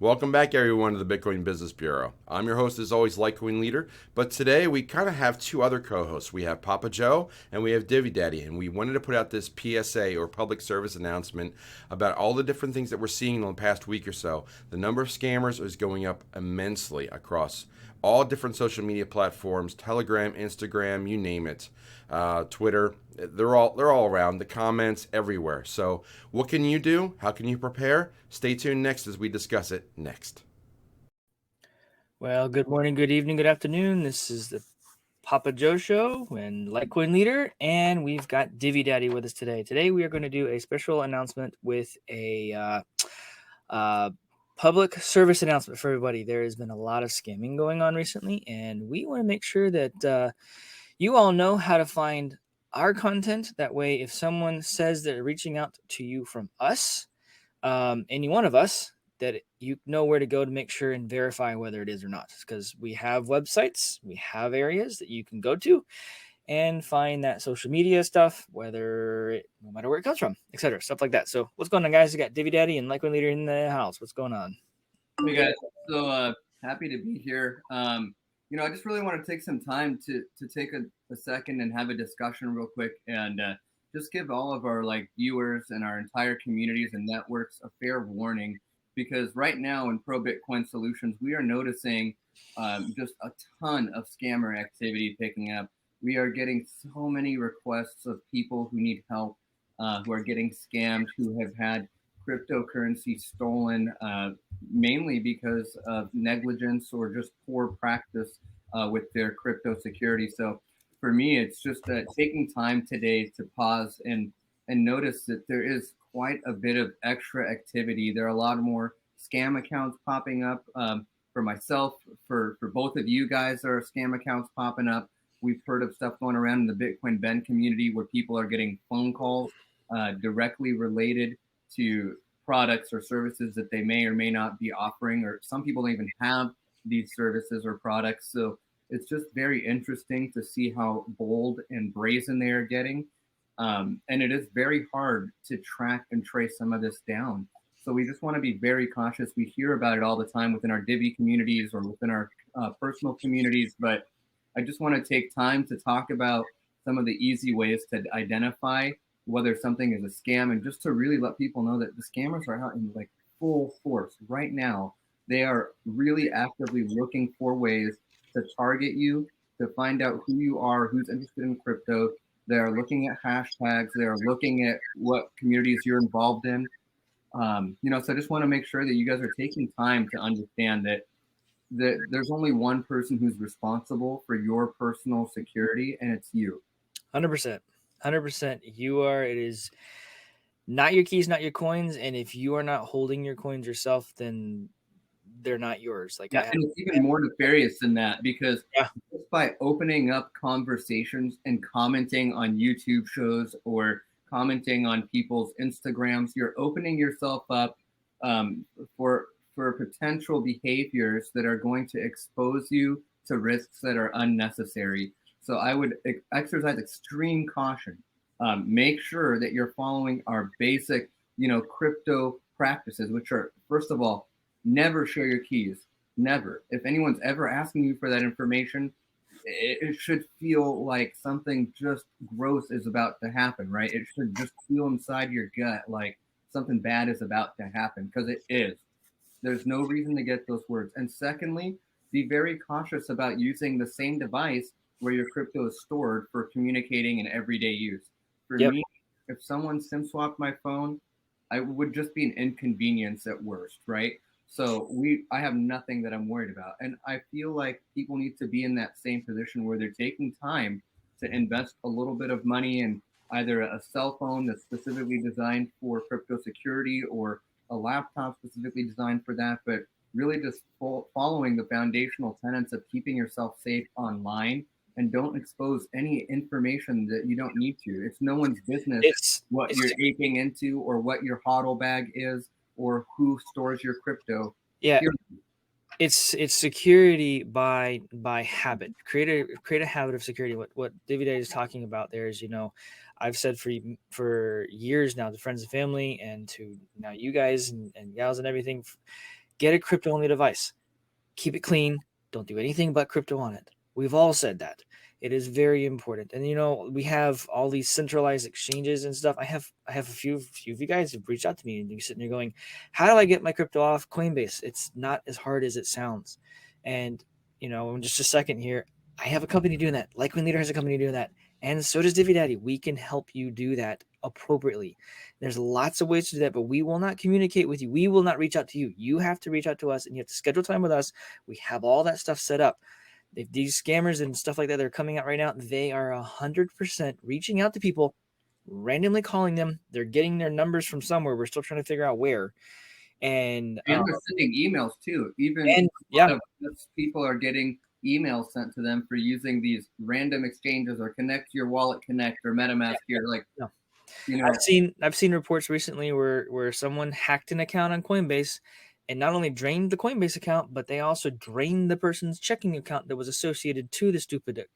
Welcome back, everyone, to the Bitcoin Business Bureau. I'm your host, as always, LitecoinLeader. But today we kind of have two other co-hosts. We have Papa Joe and we have Divvy Daddy, and we wanted to put out this PSA or public service announcement about all the different things that we're seeing in the past week or so. The number of scammers is going up immensely across all different social media platforms: Telegram, Instagram, you name it, Twitter. They're all around. The comments everywhere. So, what can you do? How can you prepare? Stay tuned next as we discuss it next. Well, good morning, good evening, good afternoon. This is the Papa Joe Show and LitecoinLeader, and we've got Divvy Daddy with us today. Today we are going to do a special announcement with a public service announcement for everybody. There has been a lot of scamming going on recently, and we want to make sure that you all know how to find our content. That way, if someone says they're reaching out to you from us, any one of us, that you know where to go to make sure and verify whether it is or not. Because we have websites, we have areas that you can go to and find that social media stuff, no matter where it comes from, etc. Stuff like that. So what's going on, guys? We got Divvy Daddy and LitecoinLeader in the house. What's going on? Hey guys, so happy to be here. I just really want to take some time to take a second and have a discussion real quick and just give all of our viewers and our entire communities and networks a fair warning, because right now in ProBitcoinSolutions we are noticing just a ton of scammer activity picking up. We are getting so many requests of people who need help, who are getting scammed, who have had cryptocurrency stolen, mainly because of negligence or just poor practice with their crypto security. So for me, it's just taking time today to pause and notice that there is quite a bit of extra activity. There are a lot more scam accounts popping up. For myself, for both of you guys, there are scam accounts popping up. We've heard of stuff going around in the Bitcoin Ben community where people are getting phone calls directly related to products or services that they may or may not be offering, or some people don't even have these services or products. So it's just very interesting to see how bold and brazen they are getting. And it is very hard to track and trace some of this down. So we just want to be very cautious. We hear about it all the time within our Divvy communities or within our personal communities, but I just want to take time to talk about some of the easy ways to identify whether something is a scam, and just to really let people know that the scammers are out in full force right now. They are really actively looking for ways to target you, to find out who you are, who's interested in crypto. They are looking at hashtags. They are looking at what communities you're involved in. So I just want to make sure that you guys are taking time to understand that there's only one person who's responsible for your personal security, and it's you. 100%. 100%. You are. It is not your keys, not your coins. And if you are not holding your coins yourself, then they're not yours. And it's even more nefarious than that, because just by opening up conversations and commenting on YouTube shows or commenting on people's Instagrams, you're opening yourself up for potential behaviors that are going to expose you to risks that are unnecessary. So I would exercise extreme caution. Make sure that you're following our basic, crypto practices, which are, first of all, never share your keys. Never. If anyone's ever asking you for that information, it should feel like something just gross is about to happen, right? It should just feel inside your gut like something bad is about to happen, because it is. There's no reason to get those words. And secondly, be very cautious about using the same device where your crypto is stored for communicating and everyday use. For me, if someone SIM swapped my phone, I would just be an inconvenience at worst, right? So I have nothing that I'm worried about. And I feel like people need to be in that same position where they're taking time to invest a little bit of money in either a cell phone that's specifically designed for crypto security or a laptop specifically designed for that, but really just following the foundational tenets of keeping yourself safe online, and don't expose any information that you don't need to. It's no one's business what you're aping into, or what your HODL bag is, or who stores your crypto. Yeah. It's security by habit. Create a habit of security. What David is talking about there is, I've said for years now to friends and family, and to now you guys and gals and everything, get a crypto only device. Keep it clean. Don't do anything but crypto on it. We've all said that. It is very important. And we have all these centralized exchanges and stuff. I have a few of you guys have reached out to me and you're sitting there going, how do I get my crypto off Coinbase? It's not as hard as it sounds. And in just a second here, I have a company doing that. LitecoinLeader has a company doing that. And so does DiviDaddy. We can help you do that appropriately. There's lots of ways to do that, but we will not communicate with you. We will not reach out to you. You have to reach out to us and you have to schedule time with us. We have all that stuff set up. If these scammers and stuff like that are coming out right now, they are 100% reaching out to people, randomly calling them. They're getting their numbers from somewhere. We're still trying to figure out where. And they're sending emails too. People are getting emails sent to them for using these random exchanges or Connect Your Wallet Connect or MetaMask here. Like, I've seen reports recently where someone hacked an account on Coinbase and not only drained the Coinbase account, but they also drained the person's checking account that was associated to the stupid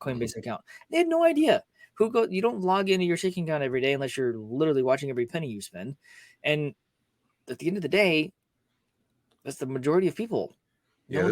Coinbase account. They had no idea. You don't log into your checking account every day unless you're literally watching every penny you spend. And at the end of the day, that's the majority of people. Yeah,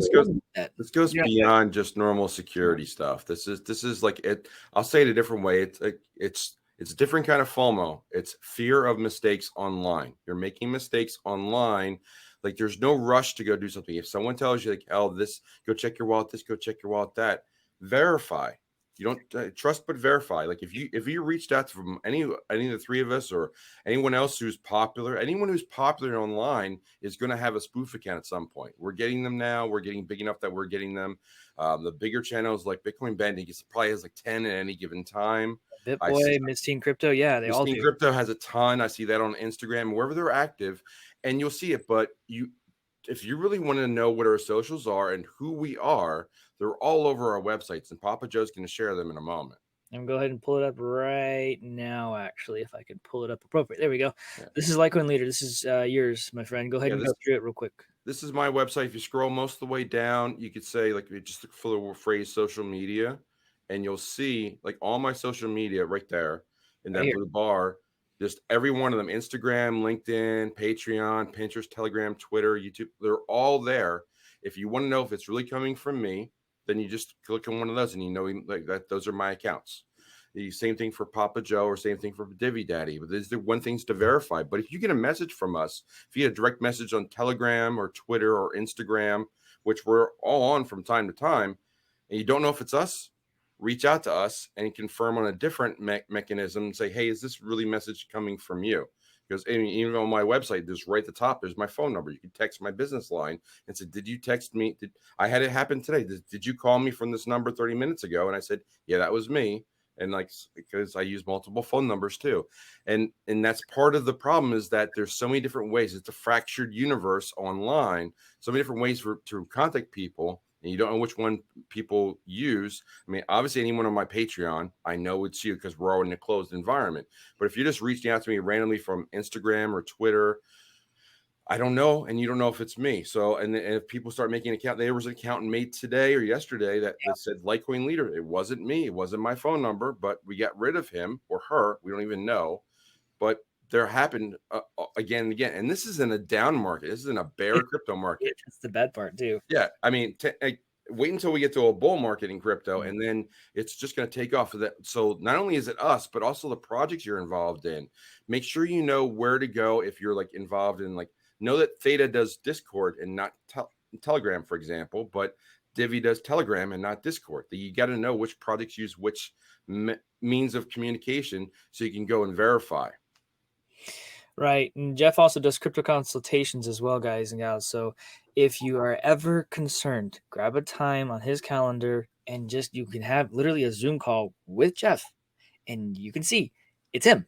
this goes beyond just normal security stuff. This is like it. I'll say it a different way. It's a different kind of FOMO. It's fear of mistakes online. You're making mistakes online. Like there's no rush to go do something. If someone tells you like, oh, this, go check your wallet, this, go check your wallet, that, verify. You don't trust but verify. Like if you reached out from any of the three of us or anyone else who's popular, anyone who's popular online is going to have a spoof account at some point. We're getting them now. We're getting big enough that we're getting them. The bigger channels like Bitcoin Bending, it probably has like 10 at any given time. BitBoy, Miss Teen Crypto, yeah, they all do. Teen Crypto has a ton. I see that on Instagram, wherever they're active, and you'll see it. But if you really want to know what our socials are and who we are, they're all over our websites, and Papa Joe's going to share them in a moment. I'm going to go ahead and pull it up right now, actually, if I could pull it up appropriate. There we go. Yeah. This is LitecoinLeader. This is yours, my friend. Go ahead and go through it real quick. This is my website. If you scroll most of the way down, you could say, like, just look for the phrase social media, and you'll see, like, all my social media right there in that blue bar. Just every one of them, Instagram, LinkedIn, Patreon, Pinterest, Telegram, Twitter, YouTube, they're all there. If you want to know if it's really coming from me, then you just click on one of those and you know like that those are my accounts. The same thing for Papa Joe or same thing for DiviDaddy. But these are one things to verify. But if you get a message from us, if you get a direct message on Telegram or Twitter or Instagram, which we're all on from time to time, and you don't know if it's us, reach out to us and confirm on a different mechanism and say, hey, is this really message coming from you? Because even on my website, there's right at the top, there's my phone number. You can text my business line and say, did you text me? I had it happen today. Did you call me from this number 30 minutes ago? And I said, yeah, that was me. And like, because I use multiple phone numbers too. And that's part of the problem is that there's so many different ways. It's a fractured universe online, so many different ways to contact people. And you don't know which one people use. I mean, obviously, anyone on my Patreon, I know it's you because we're all in a closed environment. But if you're just reaching out to me randomly from Instagram or Twitter, I don't know, and you don't know if it's me. So, and if people start making an account, there was an account made today or yesterday that said LitecoinLeader. It wasn't me. It wasn't my phone number, but we got rid of him or her. We don't even know. But there happened again and again. And this is in a down market. This is in a bear crypto market. That's the bad part too. Yeah. I mean, wait until we get to a bull market in crypto, and then it's just going to take off. So not only is it us, but also the projects you're involved in. Make sure you know where to go if you're like involved in, like, know that Theta does Discord and not Telegram, for example, but Divi does Telegram and not Discord. You got to know which projects use which means of communication so you can go and verify. Right. And Jeff also does crypto consultations as well, guys and gals. So if you are ever concerned, grab a time on his calendar and you can have literally a Zoom call with Jeff and you can see it's him.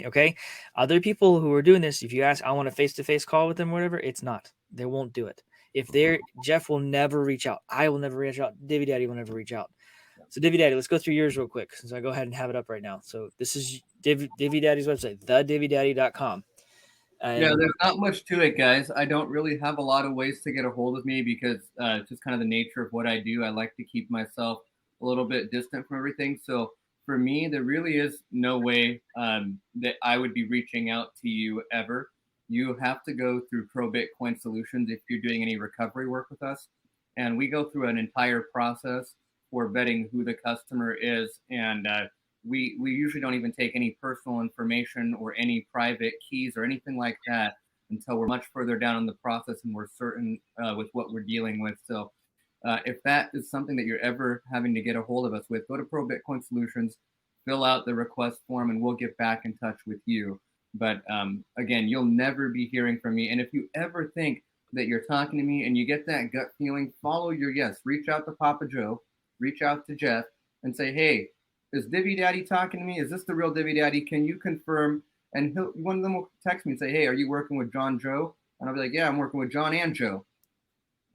Okay. Other people who are doing this, if you ask, I want a face-to-face call with them, or whatever, it's not. They won't do it. Jeff will never reach out. I will never reach out. DiviDaddy will never reach out. So DiviDaddy, let's go through yours real quick since I go ahead and have it up right now. So this is DiviDaddy's website, thedividaddy.com. Yeah, there's not much to it, guys. I don't really have a lot of ways to get a hold of me because it's just kind of the nature of what I do. I like to keep myself a little bit distant from everything. So for me, there really is no way that I would be reaching out to you ever. you have to go through ProBitcoinSolutions if you're doing any recovery work with us. And we go through an entire process for vetting who the customer is. And we usually don't even take any personal information or any private keys or anything like that until we're much further down in the process and we're certain with what we're dealing with. So if that is something that you're ever having to get a hold of us with, go to ProBitcoinSolutions, fill out the request form, and we'll get back in touch with you. But again, you'll never be hearing from me. And if you ever think that you're talking to me and you get that gut feeling, follow your yes. Reach out to Papa Joe, reach out to Jeff, and say, hey, is Divvy Daddy talking to me? Is this the real Divvy Daddy? Can you confirm? And one of them will text me and say, hey, are you working with John Joe? And I'll be like, yeah, I'm working with John and Joe.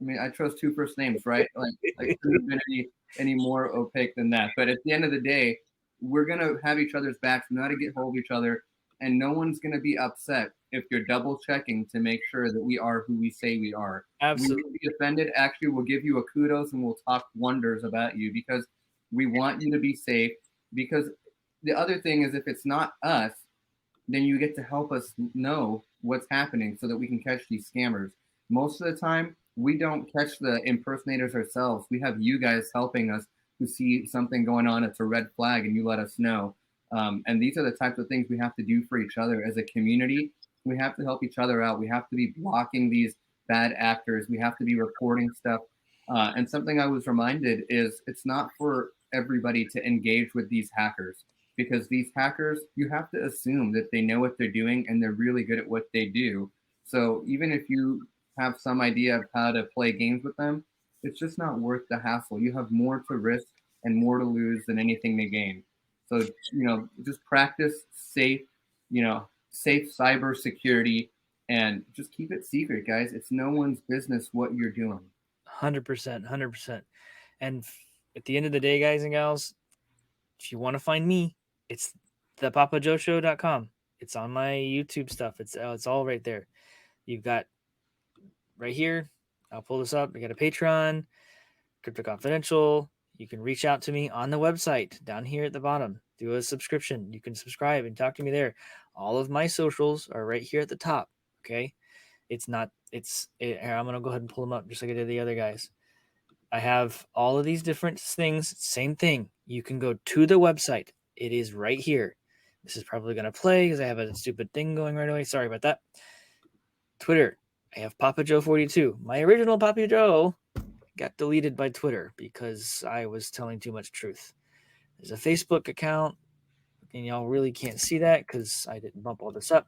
I mean, I chose two first names, right? Like couldn't have been any more opaque than that. But at the end of the day, we're gonna have each other's backs. We know how to get hold of each other, and no one's gonna be upset if you're double checking to make sure that we are who we say we are. Absolutely. We won't be offended. Actually, we'll give you a kudos and we'll talk wonders about you because we want you to be safe. Because the other thing is, if it's not us, then you get to help us know what's happening so that we can catch these scammers. Most of the time, we don't catch the impersonators ourselves. We have you guys helping us who see something going on. It's a red flag and you let us know. And these are the types of things we have to do for each other as a community. We have to help each other out. We have to be blocking these bad actors. We have to be reporting stuff. And something I was reminded is it's not for everybody to engage with these hackers, because these hackers, you have to assume that they know what they're doing and they're really good at what they do. So even if you have some idea of how to play games with them, it's just not worth the hassle. You have more to risk and more to lose than anything to gain. So, just practice safe cyber security and just keep it secret, guys. It's no one's business what you're doing. 100%, 100%. And at the end of the day, guys and gals, if you want to find me, it's thepapajoshow.com. It's on my YouTube stuff. It's all right there. You've got right here. I'll pull this up. We got a Patreon, CryptoConfidential. You can reach out to me on the website down here at the bottom. Do a subscription. You can subscribe and talk to me there. All of my socials are right here at the top. Okay. I'm going to go ahead and pull them up just like I did the other guys. I have all of these different things. Same thing. You can go to the website. It is right here. This is probably going to play because I have a stupid thing going right away. Sorry about that. Twitter. I have Papa Joe 42. My original Papa Joe got deleted by Twitter because I was telling too much truth. There's a Facebook account, and y'all really can't see that because I didn't bump all this up.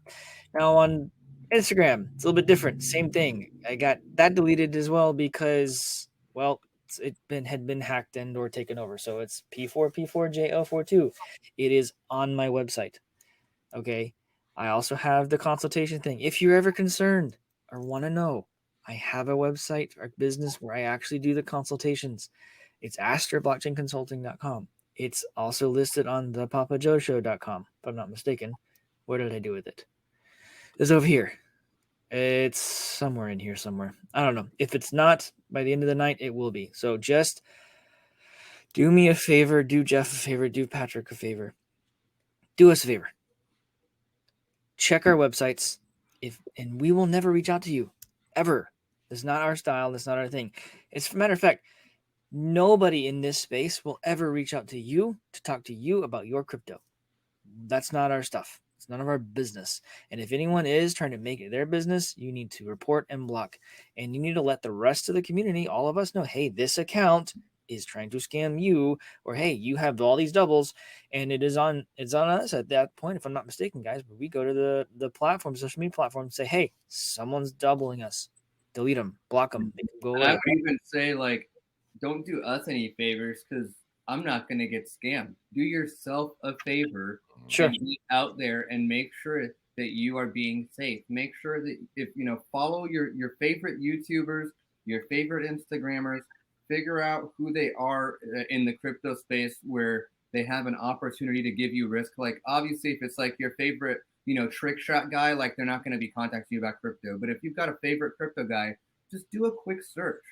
Now on Instagram, it's a little bit different. Same thing. I got that deleted as well because, well, it had been hacked and or taken over. So it's P4P4JO42. It is on my website. Okay. I also have the consultation thing. If you're ever concerned or want to know, I have a website or business where I actually do the consultations. It's astrablockchainconsulting.com. It's also listed on the papajoshow.com, if I'm not mistaken. Where did I do with it? It's over here. It's somewhere in here somewhere. I don't know. If it's not, by the end of the night, it will be. So just do me a favor, do Jeff a favor, do Patrick a favor. Do us a favor. Check our websites, and we will never reach out to you, ever. That's not our style. That's not our thing. As a matter of fact, nobody in this space will ever reach out to you to talk to you about your crypto. That's not our stuff. It's none of our business. And if anyone is trying to make it their business, you need to report and block. And you need to let the rest of the community, all of us know, hey, this account is trying to scam you, or hey, you have all these doubles, and it's on us at that point, if I'm not mistaken, guys. But we go to the platform, social media platform, and say, hey, someone's doubling us. Delete them, block them, make them go away. And I would even say, like, don't do us any favors because I'm not going to get scammed. Do yourself a favor. Sure. And be out there and make sure that you are being safe. Make sure that if follow your favorite YouTubers, your favorite Instagrammers, figure out who they are in the crypto space where they have an opportunity to give you risk. Like obviously if it's like your favorite, trick shot guy, like they're not going to be contacting you about crypto. But if you've got a favorite crypto guy, just do a quick search.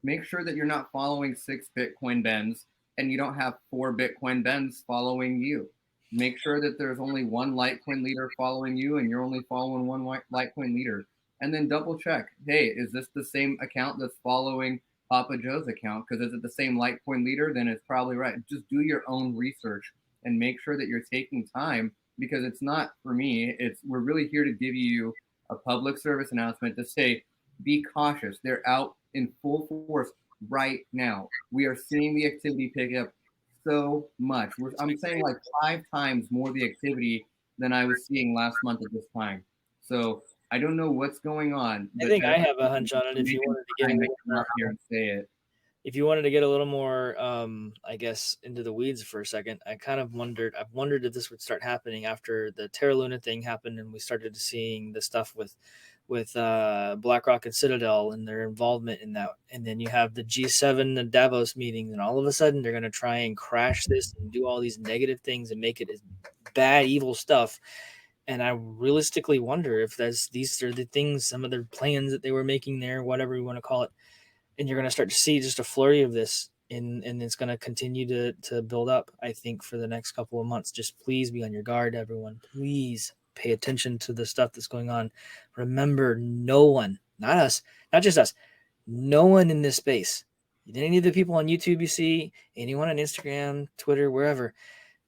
Make sure that you're not following 6 Bitcoin Bens and you don't have 4 Bitcoin Bens following you. Make sure that there's only one Litecoin leader following you and you're only following one Litecoin leader. And then double check, hey, is this the same account that's following Papa Joe's account? Because is it the same Litecoin leader? Then it's probably right. Just do your own research and make sure that you're taking time, because it's not for me. We're really here to give you a public service announcement to say, be cautious. They're out in full force right now. We are seeing the activity pick up so much. I'm saying like 5 times more the activity than I was seeing last month at this time. So I don't know what's going on. I think I have a hunch on it. If you wanted to get come out here and say it. If you wanted to get a little more, I guess, into the weeds for a second, I've wondered if this would start happening after the Terra Luna thing happened and we started seeing the stuff with BlackRock and Citadel and their involvement in that. And then you have the G7 and Davos meetings, and all of a sudden they're going to try and crash this and do all these negative things and make it as bad, evil stuff. And I realistically wonder if these are the things, some of the plans that they were making there, whatever you want to call it. And you're going to start to see just a flurry of this, and it's going to continue to build up, I think, for the next couple of months. Just please be on your guard, everyone. Please pay attention to the stuff that's going on. Remember, no one, not us, not just us, no one in this space, any of the people on YouTube you see, anyone on Instagram, Twitter, wherever,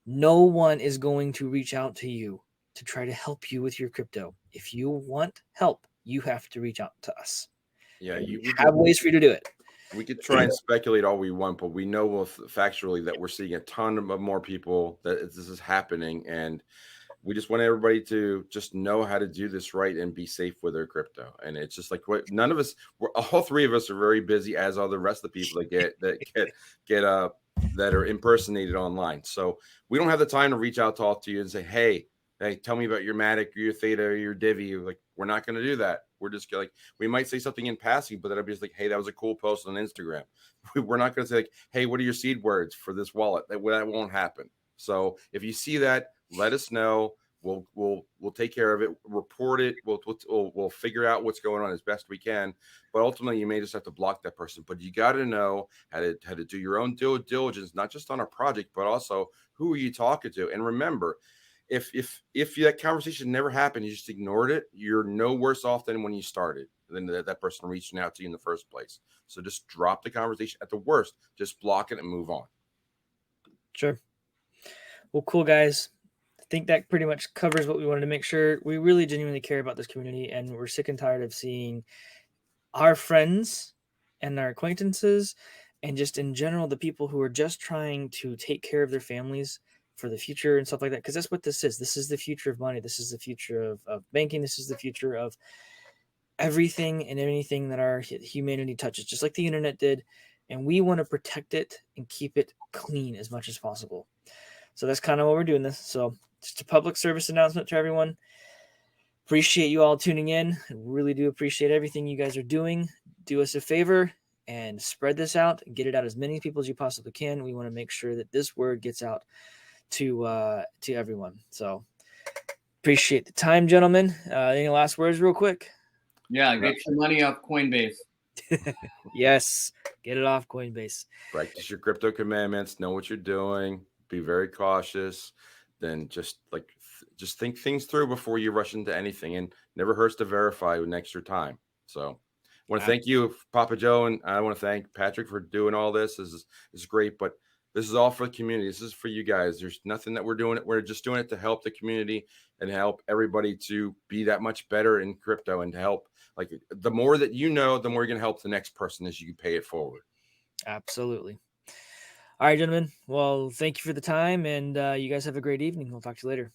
no one is going to reach out to you to try to help you with your crypto. If you want help, you have to reach out to us. Yeah, we have ways for you to do it. We could try and speculate all we want, but we know factually that we're seeing a ton of more people that this is happening, and we just want everybody to just know how to do this right and be safe with their crypto. And it's just like none of us, all 3 of us are very busy, as are the rest of the people that are impersonated online. So we don't have the time to reach out, talk to you, and say, hey, tell me about your Matic, or your Theta, or your Divi. Like, we're not going to do that. We're just like, we might say something in passing, but that'll be just like, hey, that was a cool post on Instagram. We're not going to say like, hey, what are your seed words for this wallet? That won't happen. So if you see that, let us know. We'll take care of it. Report it. We'll figure out what's going on as best we can. But ultimately, you may just have to block that person. But you got to know how to do your own due diligence, not just on a project, but also who are you talking to. And remember, if that conversation never happened, you just ignored it, you're no worse off than when you started, than that person reaching out to you in the first place. So just drop the conversation. At the worst, just block it and move on. Sure. Well, cool, guys. I think that pretty much covers what we wanted to make sure. We really genuinely care about this community, and we're sick and tired of seeing our friends and our acquaintances, and just in general, the people who are just trying to take care of their families for the future and stuff like that, because that's what this is. This is the future of money. This is the future of banking. This is the future of everything and anything that our humanity touches, just like the internet did. And we want to protect it and keep it clean as much as possible. So that's kind of what we're doing this. So just a public service announcement to everyone. Appreciate you all tuning in. I really do appreciate everything you guys are doing. Do us a favor and spread this out and get it out as many people as you possibly can. We want to make sure that this word gets out to everyone. So appreciate the time, gentlemen. Any last words real quick? Yeah, get your money off Coinbase. Yes, get it off Coinbase. Practice your crypto commandments. Know what you're doing. Be very cautious. Then just think things through before you rush into anything, and never hurts to verify with extra time. So I want to thank you, Papa Joe, and I want to thank Patrick for doing all this. This is great, but this is all for the community. This is for you guys. There's nothing that we're doing it. We're just doing it to help the community and help everybody to be that much better in crypto, and to help, like, the more that you know, the more you're going to help the next person as you pay it forward. Absolutely. All right, gentlemen. Well, thank you for the time, and you guys have a great evening. We'll talk to you later.